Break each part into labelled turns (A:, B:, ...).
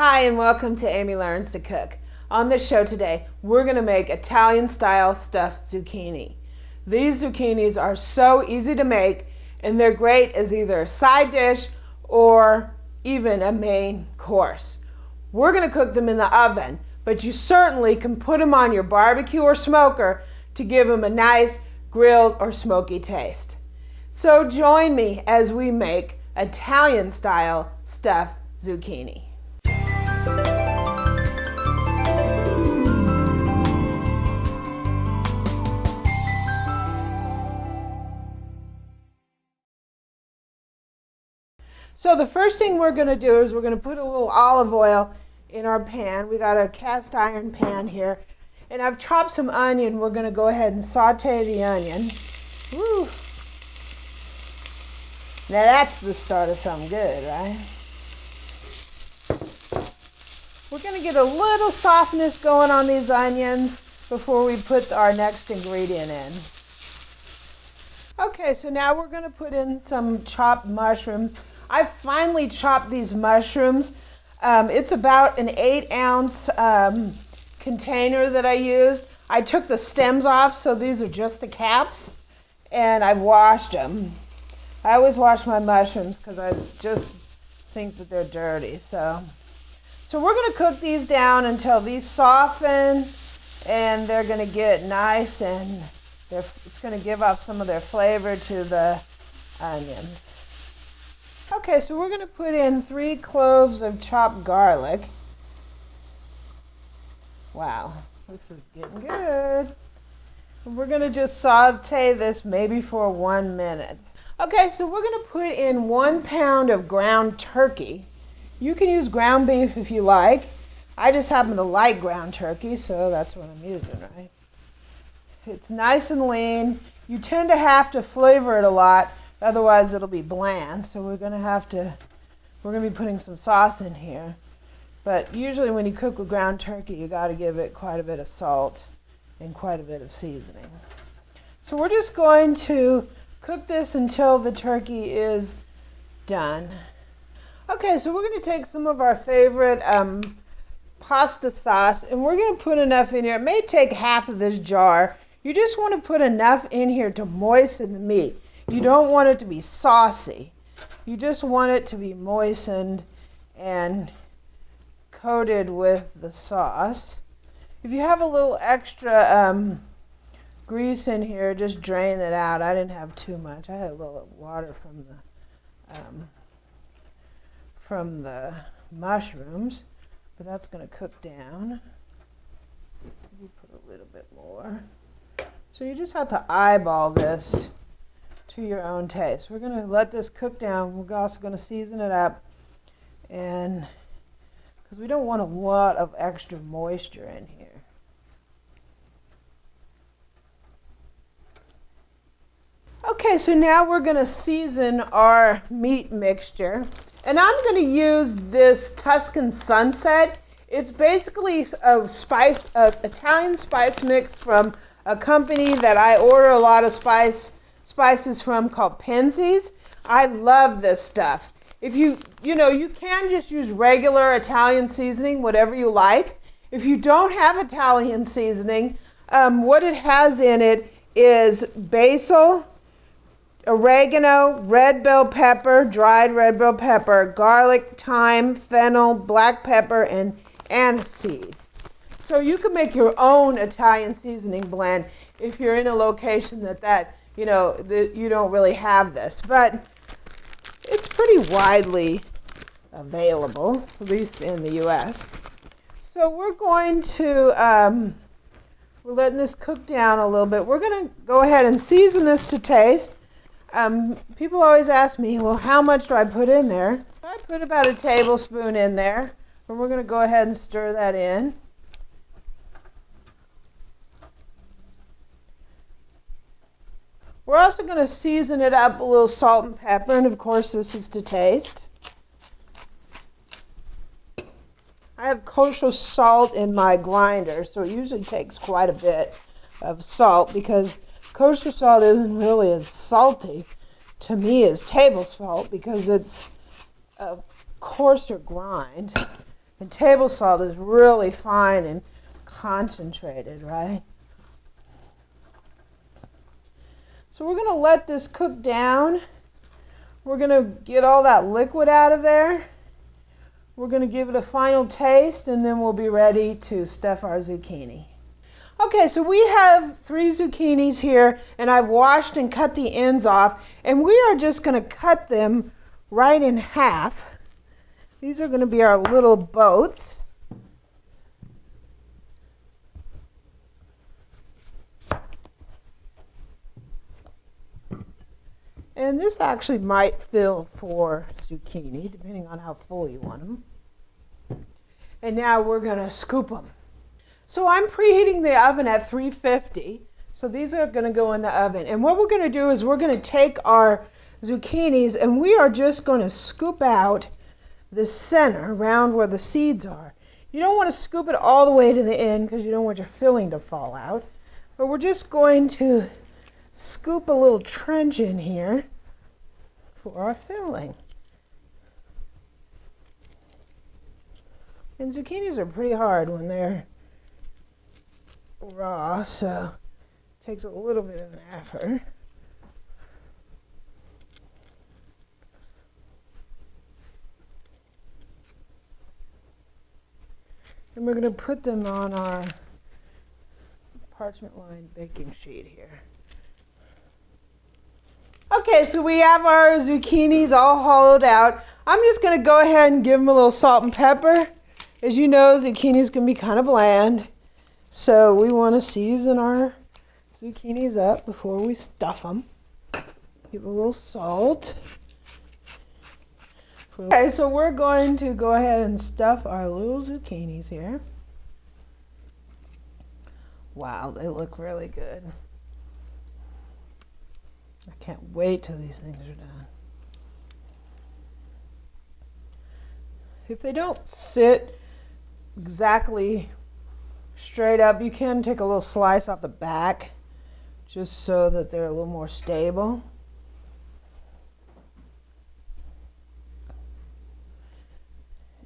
A: Hi, and welcome to Amy Learns to Cook. On this show today, we're going to make Italian-style stuffed zucchini. These zucchinis are so easy to make, and they're great as either a side dish or even a main course. We're going to cook them in the oven, but you certainly can put them on your barbecue or smoker to give them a nice grilled or smoky taste. So join me as we make Italian-style stuffed zucchini. So the first thing we're going to do is we're going to put a little olive oil in our pan. We got a cast iron pan here. And I've chopped some onion. We're going to go ahead and saute the onion. Woo. Now that's the start of something good, right? We're going to get a little softness going on these onions before we put our next ingredient in. Okay, so now we're going to put in some chopped mushrooms. I finally chopped these mushrooms. It's about an 8-ounce container that I used. I took the stems off, so these are just the caps, and I've washed them. I always wash my mushrooms because I just think that they're dirty. So we're going to cook these down until these soften, and they're going to get nice, and it's going to give up some of their flavor to the onions. Okay, so we're going to put in 3 cloves of chopped garlic. Wow, this is getting good. And we're going to just saute this maybe for 1 minute. Okay, so we're going to put in 1 pound of ground turkey. You can use ground beef if you like. I just happen to like ground turkey, so that's what I'm using, right? It's nice and lean. You tend to have to flavor it a lot. Otherwise, it'll be bland, so we're going to be putting some sauce in here. But usually when you cook with ground turkey, you got to give it quite a bit of salt and quite a bit of seasoning. So we're just going to cook this until the turkey is done. Okay, so we're going to take some of our favorite pasta sauce, and we're going to put enough in here. It may take half of this jar. You just want to put enough in here to moisten the meat. You don't want it to be saucy. You just want it to be moistened and coated with the sauce. If you have a little extra grease in here, just drain it out. I didn't have too much. I had a little water from the mushrooms, but that's going to cook down. Maybe put a little bit more. So you just have to eyeball this to your own taste. We're going to let this cook down. We're also going to season it up, and because we don't want a lot of extra moisture in here. Okay, so now we're going to season our meat mixture, and I'm going to use this Tuscan Sunset. It's basically a Italian spice mix from a company that I order a lot of spices from called Penzi's. I love this stuff. If you can just use regular Italian seasoning, whatever you like. If you don't have Italian seasoning, what it has in it is basil, oregano, red bell pepper, dried red bell pepper, garlic, thyme, fennel, black pepper, and aniseed. So you can make your own Italian seasoning blend if you're in a location that you don't really have this. But it's pretty widely available, at least in the U.S. So we're going to, we're letting this cook down a little bit. We're going to go ahead and season this to taste. People always ask me, well, how much do I put in there? I put about a tablespoon in there, and we're going to go ahead and stir that in. We're also going to season it up a little salt and pepper, and of course this is to taste. I have kosher salt in my grinder, so it usually takes quite a bit of salt because kosher salt isn't really as salty to me as table salt because it's a coarser grind. And table salt is really fine and concentrated, right? So we're going to let this cook down. We're going to get all that liquid out of there. We're going to give it a final taste, and then we'll be ready to stuff our zucchini. Okay, so we have 3 zucchinis here, and I've washed and cut the ends off, and we are just going to cut them right in half. These are going to be our little boats. And this actually might fill 4 zucchini, depending on how full you want them. And now we're going to scoop them. So I'm preheating the oven at 350. So these are going to go in the oven. And what we're going to do is we're going to take our zucchinis and we are just going to scoop out the center around where the seeds are. You don't want to scoop it all the way to the end because you don't want your filling to fall out. But we're just going to scoop a little trench in here for our filling. And zucchinis are pretty hard when they're raw, so it takes a little bit of an effort. And we're going to put them on our parchment lined baking sheet here. Okay, so we have our zucchinis all hollowed out. I'm just going to go ahead and give them a little salt and pepper. As you know, zucchinis can be kind of bland, so we want to season our zucchinis up before we stuff them. Give a little salt. Okay, so we're going to go ahead and stuff our little zucchinis here. Wow, they look really good. I can't wait till these things are done. If they don't sit exactly straight up, you can take a little slice off the back just so that they're a little more stable.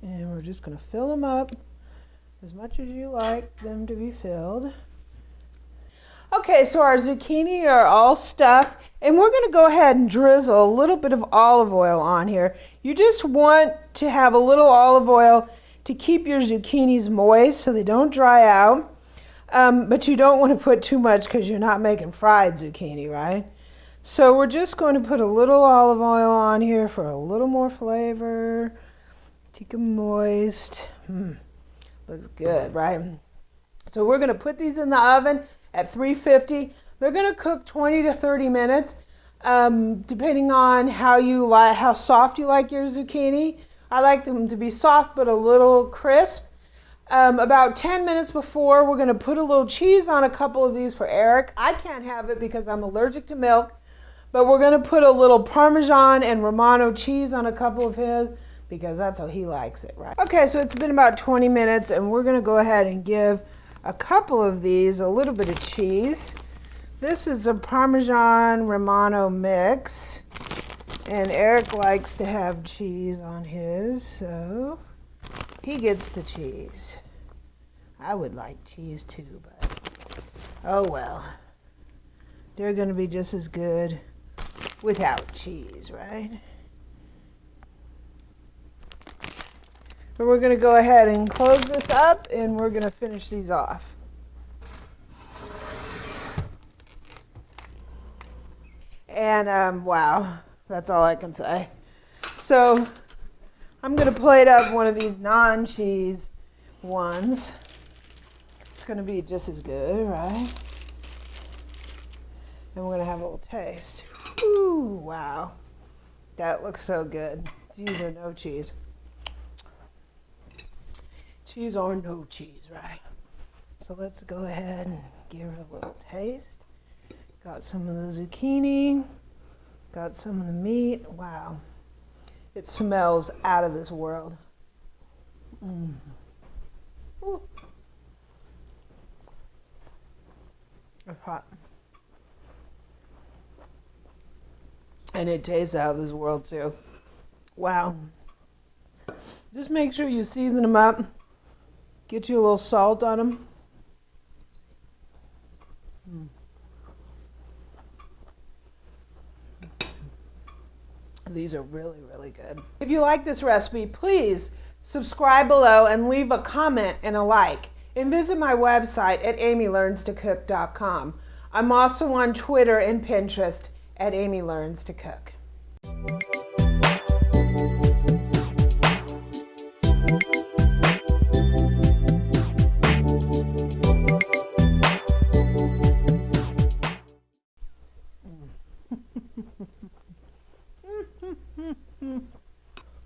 A: And we're just going to fill them up as much as you like them to be filled. Okay, so our zucchini are all stuffed, and we're going to go ahead and drizzle a little bit of olive oil on here. You just want to have a little olive oil to keep your zucchinis moist so they don't dry out, but you don't want to put too much because you're not making fried zucchini, right? So we're just going to put a little olive oil on here for a little more flavor. Keep them moist. Looks good, right? So we're going to put these in the oven at 350. They're going to cook 20 to 30 minutes, depending on how soft you like your zucchini. I like them to be soft but a little crisp. About 10 minutes before, we're going to put a little cheese on a couple of these for Eric. I can't have it because I'm allergic to milk, but we're going to put a little Parmesan and Romano cheese on a couple of his because that's how he likes it, right? Okay, so it's been about 20 minutes, and we're going to go ahead and give a couple of these a little bit of cheese. This is a Parmesan Romano mix, and Eric likes to have cheese on his, so he gets the cheese. I would like cheese too, but oh well. They're going to be just as good without cheese, right? But we're going to go ahead and close this up, and we're going to finish these off. And wow, that's all I can say. So I'm going to plate up one of these non-cheese ones. It's going to be just as good, right? And we're going to have a little taste. Ooh, wow. That looks so good. Cheese or no cheese. Cheese or no cheese, right? So let's go ahead and give it a little taste. Got some of the zucchini. Got some of the meat. Wow. It smells out of this world. Ooh. It's hot. And it tastes out of this world too. Wow. Just make sure you season them up. Get you a little salt on them. These are really, really good. If you like this recipe, please subscribe below and leave a comment and a like. And visit my website at amylearnstocook.com. I'm also on Twitter and Pinterest at Amy Learns to Cook.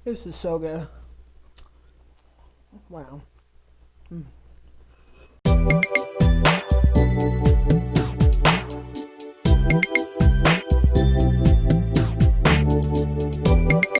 A: This is so good. Wow.